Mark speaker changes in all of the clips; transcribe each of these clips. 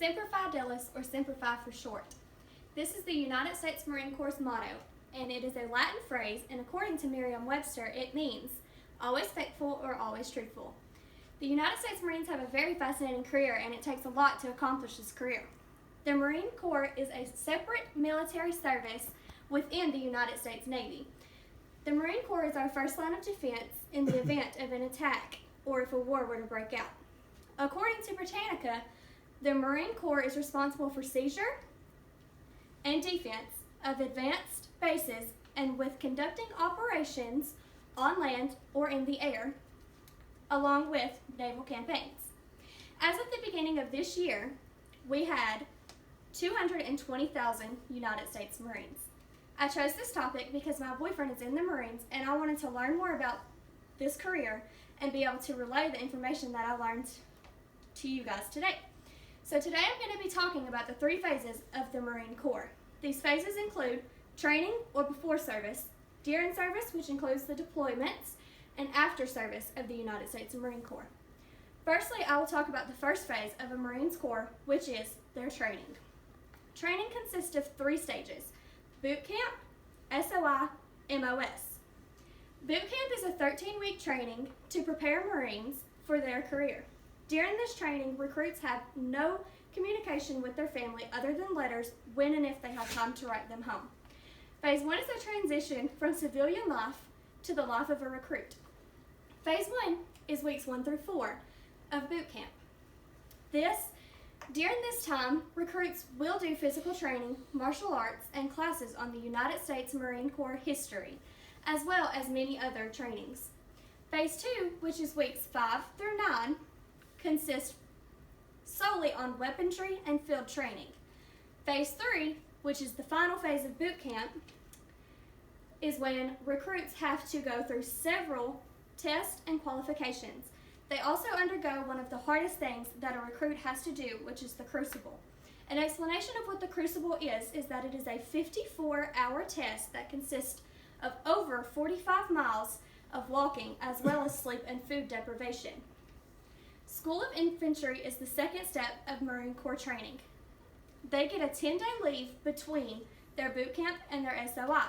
Speaker 1: Semper Fidelis, or Semper Fi for short. This is the United States Marine Corps' motto, and it is a Latin phrase, and according to Merriam-Webster, it means always faithful or always truthful. The United States Marines have a very fascinating career, and it takes a lot to accomplish this career. The Marine Corps is a separate military service within the United States Navy. The Marine Corps is our first line of defense in the event of an attack or if a war were to break out. According to Britannica, the Marine Corps is responsible for seizure and defense of advanced bases and with conducting operations on land or in the air, along with naval campaigns. As of the beginning of this year, we had 220,000 United States Marines. I chose this topic because my boyfriend is in the Marines and I wanted to learn more about this career and be able to relay the information that I learned to you guys today. So today I'm going to be talking about the 3 phases of the Marine Corps. These phases include training or before service, during service, which includes the deployments, and after service of the United States Marine Corps. Firstly, I will talk about the first phase of a Marine Corps, which is their training. Training consists of 3 stages: boot camp, SOI, MOS. Boot camp is a 13-week training to prepare Marines for their career. During this training, recruits have no communication with their family other than letters when and if they have time to write them home. Phase 1 is a transition from civilian life to the life of a recruit. Phase 1 is weeks 1 through 4 of boot camp. During this time, recruits will do physical training, martial arts, and classes on the United States Marine Corps history, as well as many other trainings. Phase 2, which is weeks 5 through 9, consists solely on weaponry and field training. Phase 3, which is the final phase of boot camp, is when recruits have to go through several tests and qualifications. They also undergo one of the hardest things that a recruit has to do, which is the crucible. An explanation of what the crucible is that it is a 54-hour test that consists of over 45 miles of walking, as well as sleep and food deprivation. School of Infantry is the second step of Marine Corps training. They get a 10-day leave between their boot camp and their SOI.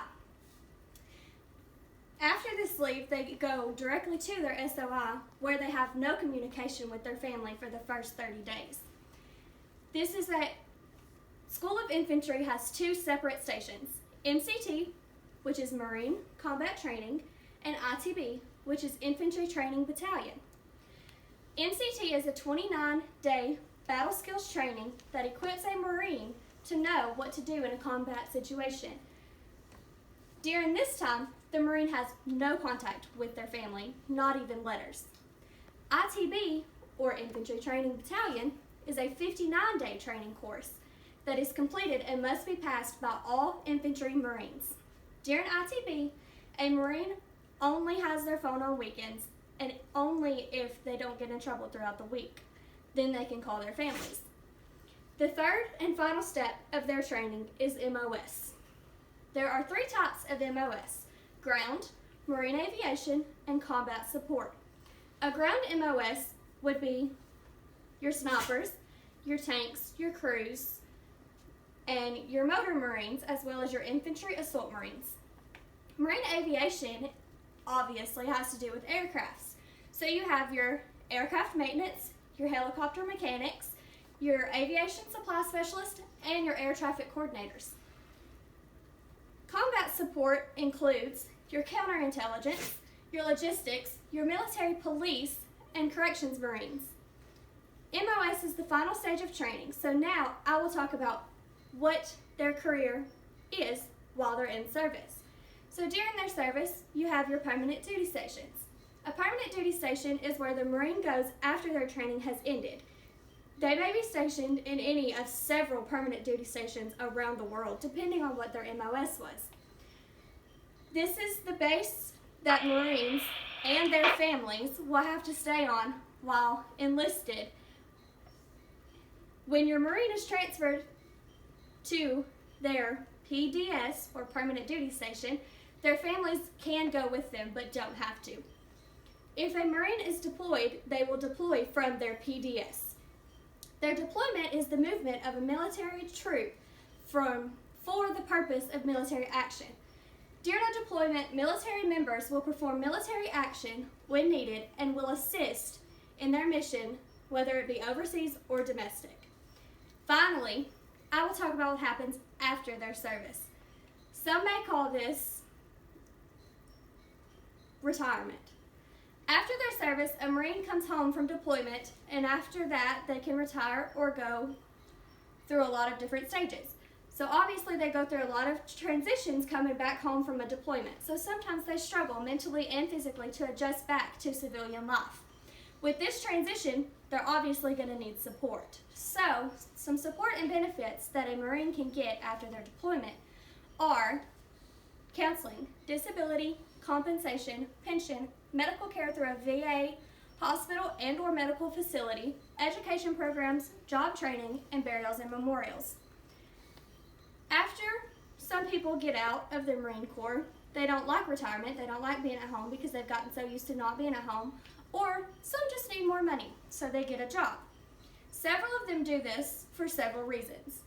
Speaker 1: After this leave, they go directly to their SOI, where they have no communication with their family for the first 30 days. School of Infantry has 2 separate stations: MCT, which is Marine Combat Training, and ITB, which is Infantry Training Battalion. MCT is a 29-day battle skills training that equips a Marine to know what to do in a combat situation. During this time, the Marine has no contact with their family, not even letters. ITB, or Infantry Training Battalion, is a 59-day training course that is completed and must be passed by all infantry Marines. During ITB, a Marine only has their phone on weekends, and only if they don't get in trouble throughout the week. Then they can call their families. The third and final step of their training is MOS. There are 3 types of MOS: ground, marine aviation, and combat support. A ground MOS would be your snipers, your tanks, your crews, and your motor Marines, as well as your infantry assault Marines. Marine aviation obviously has to do with aircrafts. So you have your aircraft maintenance, your helicopter mechanics, your aviation supply specialist, and your air traffic coordinators. Combat support includes your counterintelligence, your logistics, your military police, and corrections Marines. MOS is the final stage of training, so now I will talk about what their career is while they're in service. So during their service, you have your permanent duty stations. A permanent duty station is where the Marine goes after their training has ended. They may be stationed in any of several permanent duty stations around the world, depending on what their MOS was. This is the base that Marines and their families will have to stay on while enlisted. When your Marine is transferred to their PDS, or permanent duty station, their families can go with them but don't have to. If a Marine is deployed, they will deploy from their PDS. Their deployment is the movement of a military troop for the purpose of military action. During a deployment, military members will perform military action when needed and will assist in their mission, whether it be overseas or domestic. Finally, I will talk about what happens after their service. Some may call this retirement. After their service, a Marine comes home from deployment, and after that, they can retire or go through a lot of different stages. So obviously they go through a lot of transitions coming back home from a deployment. So sometimes they struggle mentally and physically to adjust back to civilian life. With this transition, they're obviously going to need support. So some support and benefits that a Marine can get after their deployment are counseling, disability, compensation, pension, medical care through a VA, hospital and or medical facility, education programs, job training, and burials and memorials. After some people get out of the Marine Corps, they don't like retirement, they don't like being at home because they've gotten so used to not being at home, or some just need more money, so they get a job. Several of them do this for several reasons.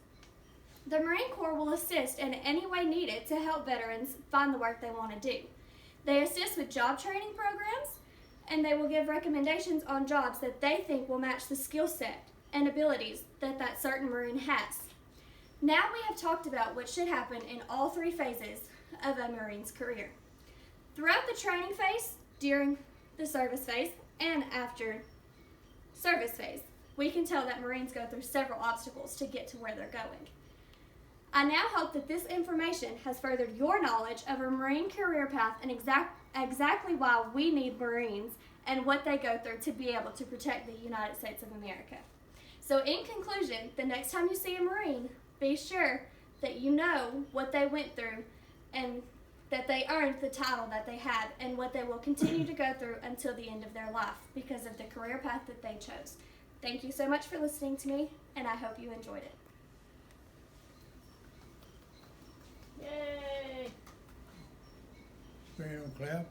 Speaker 1: The Marine Corps will assist in any way needed to help veterans find the work they want to do. They assist with job training programs, and they will give recommendations on jobs that they think will match the skill set and abilities that that certain Marine has. Now we have talked about what should happen in all three phases of a Marine's career. Throughout the training phase, during the service phase, and after service phase, we can tell that Marines go through several obstacles to get to where they're going. I now hope that this information has furthered your knowledge of a Marine career path and exactly why we need Marines and what they go through to be able to protect the United States of America. So in conclusion, the next time you see a Marine, be sure that you know what they went through and that they earned the title that they had and what they will continue to go through until the end of their life because of the career path that they chose. Thank you so much for listening to me, and I hope you enjoyed it.
Speaker 2: Yay!
Speaker 3: Stand on clap.